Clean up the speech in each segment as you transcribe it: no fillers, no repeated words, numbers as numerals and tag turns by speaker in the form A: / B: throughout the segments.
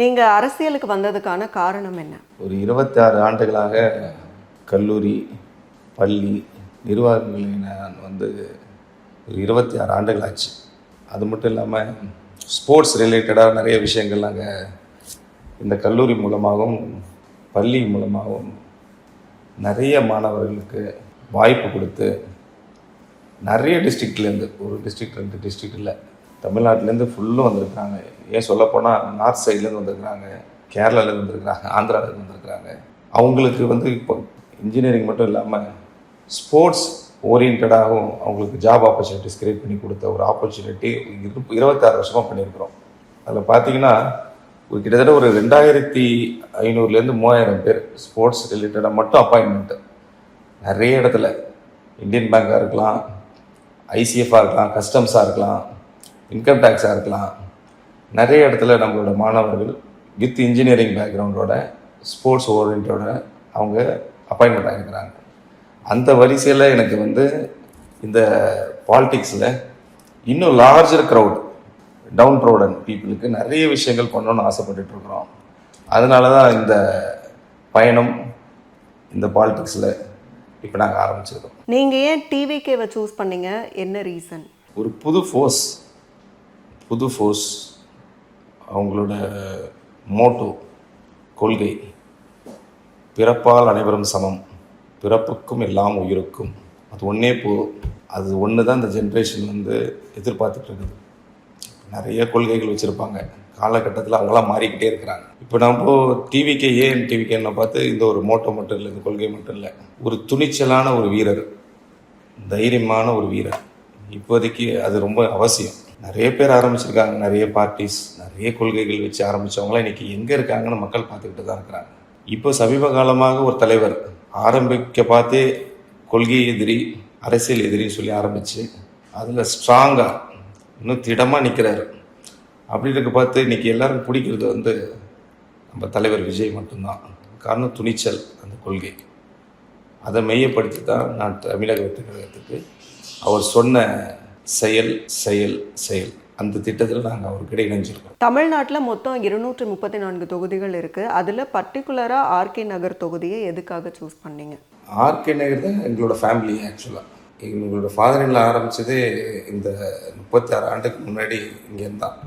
A: நீங்கள் அரசியலுக்கு வந்ததுக்கான காரணம் என்ன?
B: ஒரு 26 ஆண்டுகளாக கல்லூரி, பள்ளி, நிர்வாகங்களை நான் ஒரு 26 ஆண்டுகள் ஆச்சு. அது மட்டும் இல்லாமல் ஸ்போர்ட்ஸ் ரிலேட்டடாக நிறைய விஷயங்கள் நாங்கள் இந்த கல்லூரி மூலமாகவும் பள்ளி மூலமாகவும் நிறைய மாணவர்களுக்கு வாய்ப்பு கொடுத்து நிறைய டிஸ்ட்ரிக்ட்லேருந்து, ஒரு டிஸ்ட்ரிக்ட் 2 டிஸ்ட்ரிக்ட் இல்லை, தமிழ்நாட்டிலேருந்து ஃபுல்லும் வந்திருக்காங்க. ஏன் சொல்லப்போனால் நார்த் சைட்லேருந்து வந்திருக்கிறாங்க, கேரளாலேருந்து வந்திருக்கிறாங்க, ஆந்திராவிலேருந்து வந்திருக்கிறாங்க. அவங்களுக்கு இப்போ இன்ஜினியரிங் மட்டும் இல்லாமல் ஸ்போர்ட்ஸ் ஓரியன்டாகவும் அவங்களுக்கு ஜாப் ஆப்பர்ச்சுனிட்டிஸ் கிரியேட் பண்ணி கொடுத்த ஒரு ஆப்பர்ச்சுனிட்டி 26 வருஷமாக பண்ணியிருக்கிறோம். அதில் பார்த்தீங்கன்னா கிட்டத்தட்ட ஒரு 2500 3000 பேர் ஸ்போர்ட்ஸ் ரிலேட்டடாக மட்டும் அப்பாயின்மெண்ட்டு நிறைய இடத்துல, இந்தியன் பேங்காக இருக்கலாம், ஐசிஎஃபாக இருக்கலாம், கஸ்டம்ஸாக இருக்கலாம், இன்கம் டேக்ஸாக இருக்கலாம், நிறைய இடத்துல நம்மளோட மாணவர்கள் வித் இன்ஜினியரிங் பேக்ரவுண்டோட ஸ்போர்ட்ஸ் ஓரியன்டோட அவங்க அப்பாயின்மெண்ட் ஆகிருக்கிறாங்க. அந்த வரிசையில் எனக்கு இந்த பாலிடிக்ஸில் இன்னும் லார்ஜர் க்ரௌட், டவுன் ப்ரோடன் பீப்புளுக்கு நிறைய விஷயங்கள் பண்ணணும்னு ஆசைப்பட்டுருக்குறோம். அதனால தான் இந்த பயணம் இந்த பாலிடிக்ஸில் இப்போ நாங்கள் ஆரம்பிச்சிருக்கோம்.
A: நீங்கள் ஏன் டிவிகேவை சூஸ் பண்ணீங்க? என்ன ரீசன்?
B: ஒரு புது ஃபோர்ஸ், அவங்களோட மோட்டோ, கொள்கை, பிறப்பால் அனைவரும் சமம், பிறப்புக்கும் எல்லாம் உயிருக்கும், அது ஒன்றே போதும். அது ஒன்று தான் இந்த ஜென்ரேஷன் எதிர்பார்த்துட்ருக்குது. நிறைய கொள்கைகள் வச்சுருப்பாங்க, காலகட்டத்தில் அவங்களாம் மாறிக்கிட்டே இருக்கிறாங்க. இப்போ நம்ம டிவிகேன்னு பார்த்து இந்த ஒரு மோட்டோ மட்டும் இல்லை, இந்த கொள்கை மட்டும் இல்லை, ஒரு துணிச்சலான ஒரு வீரர், தைரியமான ஒரு வீரர். இப்போதைக்கு அது ரொம்ப அவசியம். நிறைய பேர் ஆரம்பிச்சிருக்காங்க, நிறைய பார்ட்டிஸ், நிறைய கொள்கைகள் வச்சு ஆரம்பித்தவங்களாம் இன்றைக்கி எங்கே இருக்காங்கன்னு மக்கள் பார்த்துக்கிட்டு தான் இருக்கிறாங்க. இப்போ சமீப காலமாக ஒரு தலைவர் ஆரம்பிக்க பார்த்தே கொள்கை எதிரி, அரசியல் எதிரின்னு சொல்லி ஆரம்பித்து அதில் ஸ்ட்ராங்காக இன்னும் திடமாக நிற்கிறாரு. அப்படி இருக்க பார்த்து இன்றைக்கி எல்லாருக்கும் பிடிக்கிறது நம்ம தலைவர் விஜய் மட்டும்தான். காரணம் துணிச்சல், அந்த கொள்கை. அதை மையப்படுத்தி தான் நான் தமிழக வெற்றி கழகத்துக்கு அவர் சொன்ன செயல் அந்த திட்டத்தில் நாங்கள் அவர்கிட்ட இணைஞ்சிருக்கோம்.
A: தமிழ்நாட்டில் மொத்தம் 234 தொகுதிகள் இருக்குது. அதில் பர்டிகுலராக ஆர்கே நகர் தொகுதியை எதுக்காக சூஸ் பண்ணீங்க?
B: ஆர்கே நகர் தான் எங்களோட ஃபேமிலி. ஆக்சுவலாக எங்களோட ஃபாதரில் ஆரம்பித்ததே இந்த 36 ஆண்டுக்கு முன்னாடி இங்கேருந்து தான்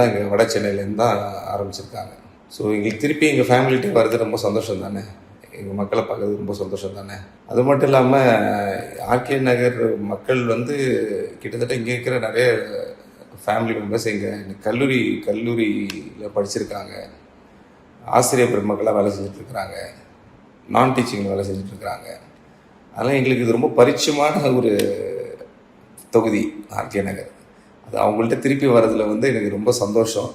B: இங்கே வட சென்னையிலேருந்து தான் ஆரம்பிச்சிருக்காங்க. ஸோ எங்களுக்கு திருப்பி எங்கள் ஃபேமிலிகிட்டே வர்றது ரொம்ப சந்தோஷம் தானே, எங்கள் மக்களை பார்க்கறது ரொம்ப சந்தோஷம் தானே. அது மட்டும் இல்லாமல் ஆர்கே நகர் மக்கள் கிட்டத்தட்ட இங்கே இருக்கிற நிறைய ஃபேமிலி மெம்பர்ஸ் எங்கள் கல்லூரியில் படிச்சிருக்காங்க, ஆசிரியர் பெருமக்களாக வேலை செஞ்சிட்ருக்குறாங்க, நான் டீச்சிங்கில் வேலை செஞ்சிட்ருக்குறாங்க. அதனால் எங்களுக்கு இது ரொம்ப பரிச்சயமான ஒரு தொகுதி ஆர்கே நகர். அது அவங்கள்ட்ட திருப்பி வர்றதில் எனக்கு ரொம்ப சந்தோஷம்.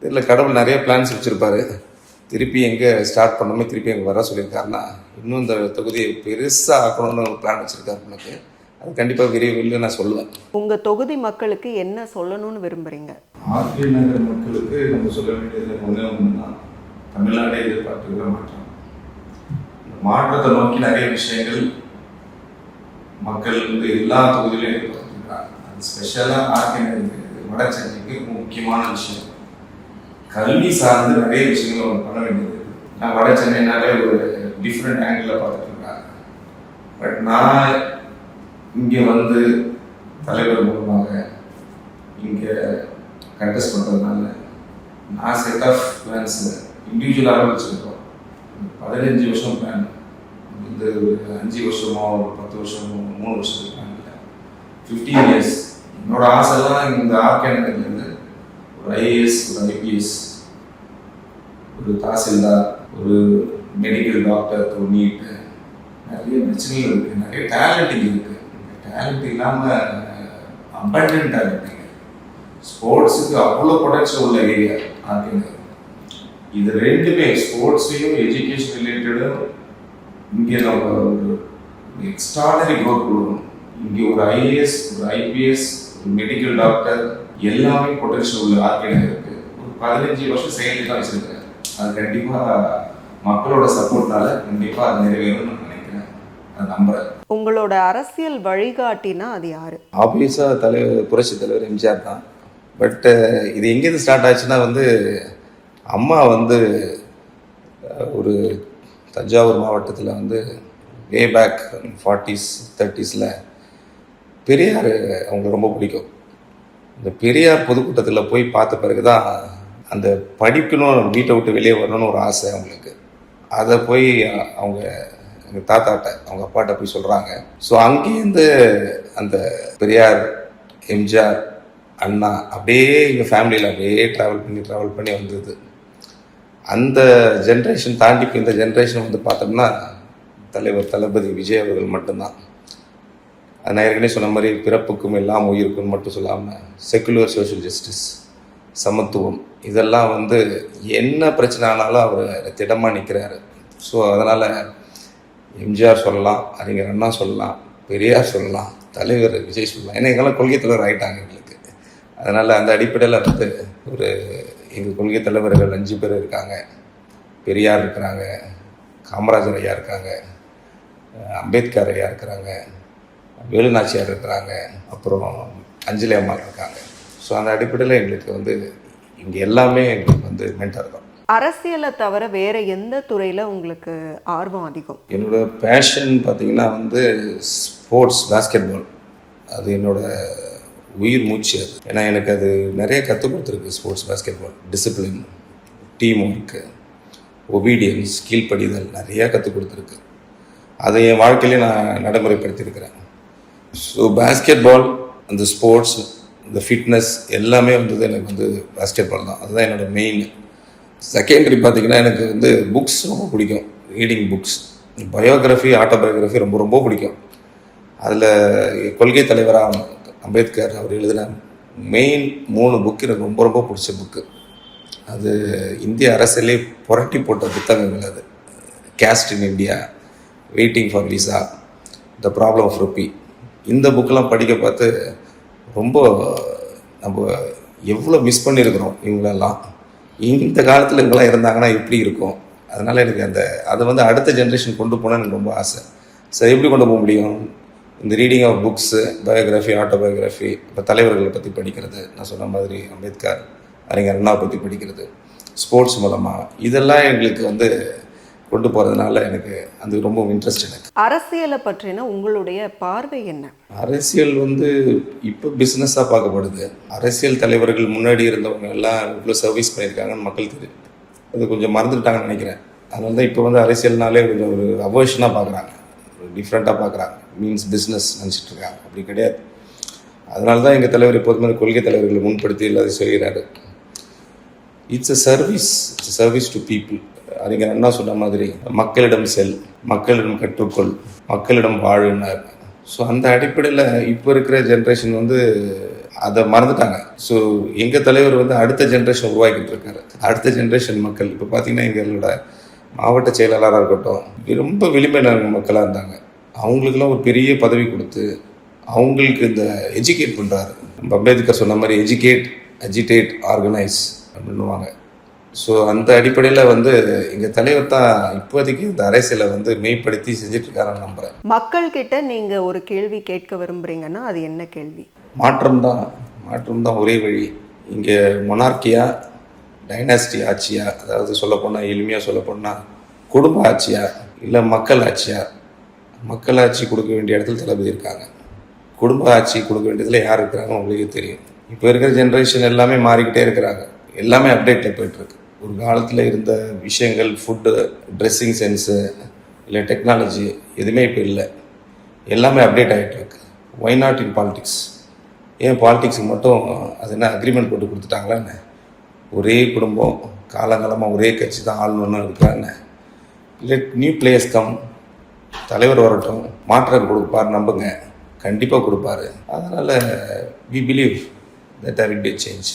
B: இதில் கடவுள் நிறைய பிளான்ஸ் வச்சுருப்பார். திருப்பி எங்கே ஸ்டார்ட் பண்ணணுமே திருப்பி எங்கே வர சொல்லியிருக்காருன்னா, இன்னும் இந்த தொகுதியை பெருசாக ஆக்கணும்னு ஒரு பிளான் வச்சுருக்காரு எனக்கு. அது கண்டிப்பாக விரைவில் நான் சொல்லுவேன்.
A: உங்கள் தொகுதி மக்களுக்கு என்ன சொல்லணும்னு விரும்புகிறீங்க?
B: ஆர்கே நகர் மக்களுக்கு நம்ம சொல்ல வேண்டியது ஒன்று, தமிழ்நாடே எதிர்பார்த்துக்கிற மாற்றம். இந்த மாற்றத்தை நோக்கி நிறைய விஷயங்கள் மக்கள் எல்லா தொகுதியிலும் எதிர்பார்த்துருக்காங்க. அது ஸ்பெஷலாக ஆர்கே நகருக்கு, வட சென்னைக்கு முக்கியமான விஷயம் கல்வி சார்ந்து நிறைய விஷயங்கள் அவங்க பண்ண வேண்டியது. நான் வட சென்னைனாலே ஒரு டிஃப்ரெண்ட் ஆங்கிளில் பார்த்துட்டு இருக்காங்க. பட் நான் இங்கே தலைவர் மூலமாக இங்கே கண்டெஸ்ட் பண்ணுறதுனால நான் செட் ஆஃப் பிளான்ஸ் இண்டிவிஜுவலாக வச்சுருக்கோம். 15 வருஷம் பிளான், 5 வருஷமோ 10 வருஷமோ 3 வருஷத்துக்கு பிளான் இல்லை, 15 இயர்ஸ். என்னோட ஆசைலாம் இந்த ஆர்கே நகர்லேருந்து ஒரு ஐஏஎஸ், ஒரு ஐபிஎஸ், ஒரு தாசில்தார், ஒரு மெடிக்கல் டாக்டர், ஒரு நீட்டு, நிறைய பிரச்சனைகள் இருக்குது, நிறைய டேலண்டிங் இருக்குது. டேலண்ட் இல்லாமல் அபண்டன்ட் டேலண்டிங், ஸ்போர்ட்ஸுக்கு அவ்வளோ பொட்டன்ஷியல் உள்ள ஏரியா ஆர்கே நகர். இது ரெண்டுமே, ஸ்போர்ட்ஸையும் எஜுகேஷன் ரிலேட்டடும் இங்கே நம்ம ஒரு எக்ஸ்ட்ராடனரி க்ரோத் கொடுக்கணும். இங்கே ஒரு ஐஏஎஸ், ஒரு ஐபிஎஸ், ஒரு மெடிக்கல் டாக்டர் எல்லாமே பொட்டன்ஷியல் உள்ள ஆர்கே நகருக்கு ஒரு 15 வருஷம் செயல் தான் வச்சுருக்கேன். அது கண்டிப்பாக மக்களோட சப்போர்ட்னால கண்டிப்பாக அது நிறைவேறும்னு நான் நினைக்கிறேன், அது நம்புகிறேன்.
A: உங்களோட அரசியல் வழிகாட்டினா அது யார்?
B: ஆப்வியஸாக புரட்சி தலைவர் எம்ஜிஆர் தான். பட் இது எங்கேருந்து ஸ்டார்ட் ஆச்சுன்னா வந்து அம்மா வந்து ஒரு தஞ்சாவூர் மாவட்டத்தில் வந்து way back 40s 30s Periyar அவங்களுக்கு ரொம்ப பிடிக்கும். இந்த பெரியார் பொதுக்கூட்டத்தில் போய் பார்த்த பிறகு தான் அந்த படிக்கணும், வீட்டை விட்டு வெளியே வரணும்னு ஒரு ஆசை அவங்களுக்கு. அதை போய் அவங்க எங்கள் தாத்தாட்ட அவங்க அப்பாட்ட போய் சொல்கிறாங்க. ஸோ அங்கேருந்து அந்த பெரியார், எம்ஜிஆர், அண்ணா அப்படியே எங்கள் ஃபேமிலியில் அப்படியே ட்ராவல் பண்ணி வந்தது. அந்த ஜென்ரேஷன் தாண்டி இப்போ இந்த ஜென்ரேஷன் வந்து பார்த்தோம்னா தலைவர் தளபதி விஜய் அவர்கள் மட்டும்தான். நான் ஏற்கனவே சொன்ன மாதிரி பிறப்புக்கும் எல்லாம் உயிருக்கும் மட்டும் சொல்லாமல் செக்குலர் சோஷியல் ஜஸ்டிஸ், சமத்துவம், இதெல்லாம் வந்து என்ன பிரச்சனை ஆனாலும் அவர் திடமாக நிற்கிறாரு. ஸோ அதனால் எம்ஜிஆர் சொல்லலாம், அறிஞர் அண்ணா சொல்லலாம், பெரியார் சொல்லலாம், தலைவர் விஜய் சொல்லலாம். ஏன்னா எங்கெல்லாம் கொள்கை தலைவர் ஆகிட்டாங்க எங்களுக்கு. அதனால் அந்த அடிப்படையில் வந்து ஒரு எங்கள் கொள்கை தலைவர்கள் 5 பேர் இருக்காங்க. பெரியார் இருக்கிறாங்க, காமராஜர் ஐயா இருக்காங்க, அம்பேத்கர் ஐயா இருக்கிறாங்க, வேலுநாச்சியார் இருக்கிறாங்க, அப்புறம் அஞ்சலி அம்மா இருக்காங்க. ஸோ அந்த அடிப்படையில் எங்களுக்கு வந்து இங்கே எல்லாமே எங்களுக்கு வந்து மென்டர் தான்.
A: அரசியலை தவிர வேற எந்த துறையில் உங்களுக்கு ஆர்வம் அதிகம்?
B: என்னோட பேஷன் பார்த்திங்கன்னா வந்து ஸ்போர்ட்ஸ், பாஸ்கெட் பால். அது என்னோட உயிர் மூச்சு அது. ஏன்னா எனக்கு அது நிறைய கற்றுக் கொடுத்துருக்கு. Sports, basketball, discipline, team work, obedience, கீழ்ப்படிதல் நிறையா கற்றுக் கொடுத்துருக்கு. அதை என் வாழ்க்கையிலே நான் நடைமுறைப்படுத்தியிருக்கிறேன். ஸோ பாஸ்கெட் பால், அந்த ஸ்போர்ட்ஸ், இந்த ஃபிட்னஸ் எல்லாமே வந்தது எனக்கு வந்து பாஸ்கெட் பால் தான். அதுதான் என்னோடய மெயின். செகண்டரி பார்த்திங்கன்னா எனக்கு வந்து புக்ஸ் ரொம்ப பிடிக்கும். ரீடிங் புக்ஸ், பயோகிராஃபி, ஆட்டோபயோகிராஃபி ரொம்ப ரொம்ப பிடிக்கும். அதில் கொள்கை தலைவராக அம்பேத்கர் அவர் எழுதின மெயின் 3 புக்கு எனக்கு ரொம்ப ரொம்ப பிடிச்ச புக்கு. அது இந்திய அரசியலே புரட்டி போட்ட புத்தகங்கள். அது caste in India, waiting for visa, the problem of rupee. இந்த புக்கெலாம் படிக்க பார்த்து ரொம்ப நம்ம எவ்வளோ மிஸ் பண்ணியிருக்கிறோம் இவங்களெல்லாம். இந்த காலத்தில் இவங்கெல்லாம் இருந்தாங்கன்னா எப்படி இருக்கும். அதனால் எனக்கு அதை வந்து அடுத்த ஜென்ரேஷன் கொண்டு போனால் எனக்கு ரொம்ப ஆசை. சரி, எப்படி கொண்டு போக முடியும்? இந்த reading of books, biography, autobiography, இப்போ தலைவர்களை பற்றி படிக்கிறது, நான் சொன்ன மாதிரி அம்பேத்கர், அறிஞர் அண்ணா பற்றி படிக்கிறது, ஸ்போர்ட்ஸ் மூலமாக, இதெல்லாம் எங்களுக்கு வந்து கொண்டு போகிறதுனால எனக்கு அது ரொம்ப இன்ட்ரெஸ்ட். எனக்கு
A: அரசியலை பற்றின உங்களுடைய பார்வை என்ன? அரசியல்
B: வந்து இப்போ பிஸ்னஸாக பார்க்கப்படுது. அரசியல் தலைவர்கள் முன்னாடி இருந்தவங்க எல்லாம் இவ்வளோ சர்வீஸ் பண்ணியிருக்காங்கன்னு மக்கள் தெரியும். அது கொஞ்சம் மறந்துட்டாங்கன்னு நினைக்கிறேன். அதனால தான் இப்போ வந்து அரசியல்னாலே கொஞ்சம் ஒரு அவர்ஷனாக பார்க்குறாங்க, ஒரு டிஃப்ரெண்ட்டாக பார்க்குறாங்க. மீன்ஸ் பிஸ்னஸ் நினச்சிட்டு இருக்காங்க. அப்படி கிடையாது. அதனால தான் எங்கள் தலைவர் எப்போதுமே கொள்கை தலைவர்களை முன்படுத்தி எல்லாத்தையும் செய்கிறாரு. It's a service to people. அறிஞர் அண்ணா சொன்ன மாதிரி மக்களிடம் செல், மக்களிடம் கற்றுக்கொள், மக்களிடம் வாழுனார். ஸோ அந்த அடிப்படையில் இப்போ இருக்கிற ஜென்ரேஷன் வந்து அதை மறந்துட்டாங்க. ஸோ எங்கள் தலைவர் வந்து அடுத்த ஜென்ரேஷன் உருவாக்கிட்டு இருக்காரு. அடுத்த ஜென்ரேஷன் மக்கள் இப்போ பார்த்திங்கன்னா எங்களோட மாவட்ட செயலாளராக இருக்கட்டும், ரொம்ப விளிம்பின மக்களாக இருந்தாங்க. அவங்களுக்கெல்லாம் ஒரு பெரிய பதவி கொடுத்து அவங்களுக்கு இந்த எஜுகேட் பண்ணுறாரு. நம்ம அம்பேத்கர் சொன்ன மாதிரி எஜுகேட், அஜிடேட், ஆர்கனைஸ் அப்படின்னுவாங்க. ஸோ அந்த அடிப்படையில் வந்து எங்கள் தலைவர் தான் இப்போதைக்கு இந்த அரசியலை வந்து மெய்ப்படுத்தி செஞ்சிட்ருக்காருன்னு நம்புகிறேன்.
A: மக்கள்கிட்ட நீங்கள் ஒரு கேள்வி கேட்க விரும்புகிறீங்கன்னா அது என்ன கேள்வி?
B: மாற்றம் தான் ஒரே வழி. இங்கே மொனார்க்கியா, டைனாஸ்டி ஆட்சியா, அதாவது சொல்லப்போனால் எளிமையாக சொல்லப்போனால் குடும்ப ஆட்சியா, இல்லை மக்கள் ஆட்சியா? மக்கள் ஆட்சி கொடுக்க வேண்டிய இடத்துல தளபதி இருக்காங்க. குடும்ப ஆட்சி கொடுக்க வேண்டியதில் யார் இருக்கிறாங்க உங்களுக்கே தெரியும். இப்போ இருக்கிற ஜென்ரேஷன் எல்லாமே மாறிக்கிட்டே இருக்கிறாங்க. எல்லாமே அப்டேட்டில் போய்ட்டுருக்கு. ஒரு காலத்தில் இருந்த விஷயங்கள், ஃபுட்டு, ட்ரெஸ்ஸிங் சென்ஸு, இல்லை டெக்னாலஜி எதுவுமே இப்போ இல்லை. எல்லாமே அப்டேட் ஆகிட்டுருக்கு. Why not in politics? ஏன் பாலிடிக்ஸுக்கு மட்டும் அது என்ன அக்ரிமெண்ட் போட்டு கொடுத்துட்டாங்களா என்ன? ஒரே குடும்பம், காலங்காலமாக ஒரே கட்சி தான் ஆளணுன்னு இருக்காங்க. Let new players come. தலைவர் வரட்டும், மாற்றம் கொடுப்பார், நம்புங்க, கண்டிப்பாக கொடுப்பாரு. அதனால் we believe that there will be a change.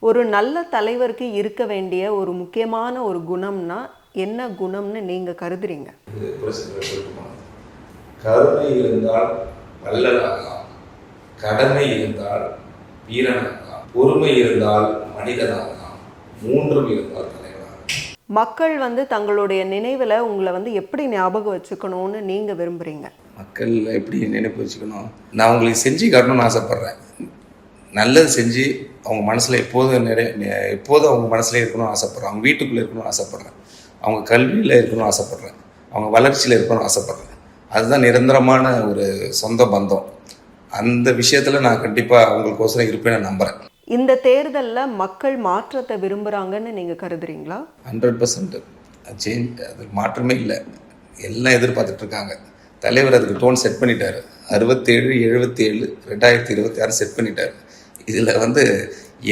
A: ஒரு நல்ல தலைவருக்கு இருக்க வேண்டிய ஒரு முக்கியமான ஒரு குணம்னா என்ன குணம்னு நீங்கள் கருதுறீங்க?
B: கருணை இருந்தால் வல்லலாகலாம், கடமை இருந்தால் வீரனாகலாம், பொறுமை இருந்தால் மனிதனாகலாம், மூன்றும் இருந்தால் தலைவனாகலாம்.
A: மக்கள் வந்து தங்களுடைய நினைவில் உங்களை வந்து எப்படி ஞாபகம் வச்சுக்கணும்னு நீங்கள் விரும்புகிறீங்க?
B: மக்கள் எப்படி நினைப்பு வச்சுக்கணும்? நான் உங்களுக்கு செஞ்சு காட்டணும்னு ஆசைப்பட்றேன். நல்லது செஞ்சு அவங்க மனசில் எப்போதும் அவங்க மனசுல இருக்கணும்னு ஆசைப்பட்றேன். அவங்க வீட்டுக்குள்ளே இருக்கணும்னு ஆசைப்பட்றேன். அவங்க கல்வியில் இருக்கணும்னு ஆசைப்பட்றேன். அவங்க வளர்ச்சியில் இருக்கணும்னு ஆசைப்பட்றேன். அதுதான் நிரந்தரமான ஒரு சொந்த பந்தம். அந்த விஷயத்தில் நான் கண்டிப்பாக அவங்களுக்கோசரம் இருப்பேன்னு நான் நம்புகிறேன்.
A: இந்த தேர்தலில் மக்கள் மாற்றத்தை விரும்புகிறாங்கன்னு நீங்கள் கருதுறீங்களா?
B: 100% சேஞ்ச், அது மாற்றமே இல்லை. எல்லாம் எதிர்பார்த்துட்டு இருக்காங்க. தலைவர் அதுக்கு டோன் செட் பண்ணிட்டார். 67, 77, 2026 செட் பண்ணிட்டார். இதில்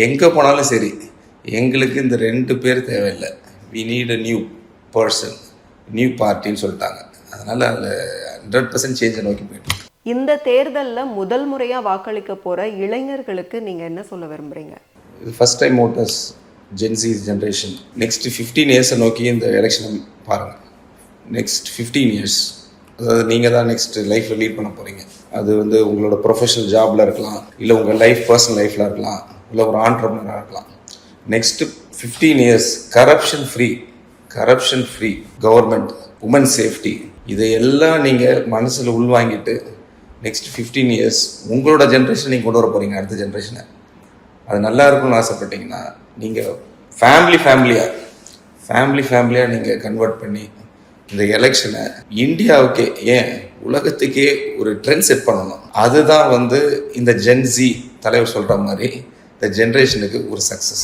B: எங்கே போனாலும் சரி, எங்களுக்கு இந்த 2 பேர் தேவையில்லை. We need a new person, new பார்ட்டின்னு சொல்லிட்டாங்க. அதனால் அதில் 100% சேஞ்சை நோக்கி போயிட்டு.
A: இந்த தேர்தலில் முதல் முறையாக வாக்களிக்க போகிற இளைஞர்களுக்கு நீங்கள் என்ன சொல்ல விரும்புகிறீங்க?
B: இது first time voters, Gen Z generation. Next 15 இயர்ஸை நோக்கி இந்த எலெக்ஷனை பாருங்கள். நெக்ஸ்ட் 15 இயர்ஸ், அதாவது நீங்கள் தான் நெக்ஸ்ட் லைஃப்பை லீட் பண்ண போகிறீங்க. அது உங்களோட ப்ரொஃபஷனல் ஜாபில் இருக்கலாம், இல்லை உங்கள் பர்சனல் லைஃப்பில் இருக்கலாம், இல்லை ஒரு ஆண்டர்ப்ரனராக இருக்கலாம். Next 15 years corruption free government, woman safety, இதையெல்லாம் நீங்கள் மனசில் உள்வாங்கிட்டு நெக்ஸ்ட் 15 இயர்ஸ் உங்களோட ஜென்ரேஷன் நீங்கள் கொண்டு வர போகிறீங்க. அடுத்த ஜென்ரேஷனை அது நல்லா இருக்கும்னு ஆசைப்பட்டீங்கன்னா நீங்கள் ஃபேமிலியாக நீங்கள் கன்வெர்ட் பண்ணி இந்த எலெக்ஷனை இந்தியாவுக்கே, ஏன் உலகத்துக்கே ஒரு ட்ரெண்ட் செட் பண்ணணும். அதுதான் இந்த ஜென்சி தலைவர் சொல்கிற மாதிரி இந்த ஜென்ரேஷனுக்கு ஒரு சக்ஸஸ்.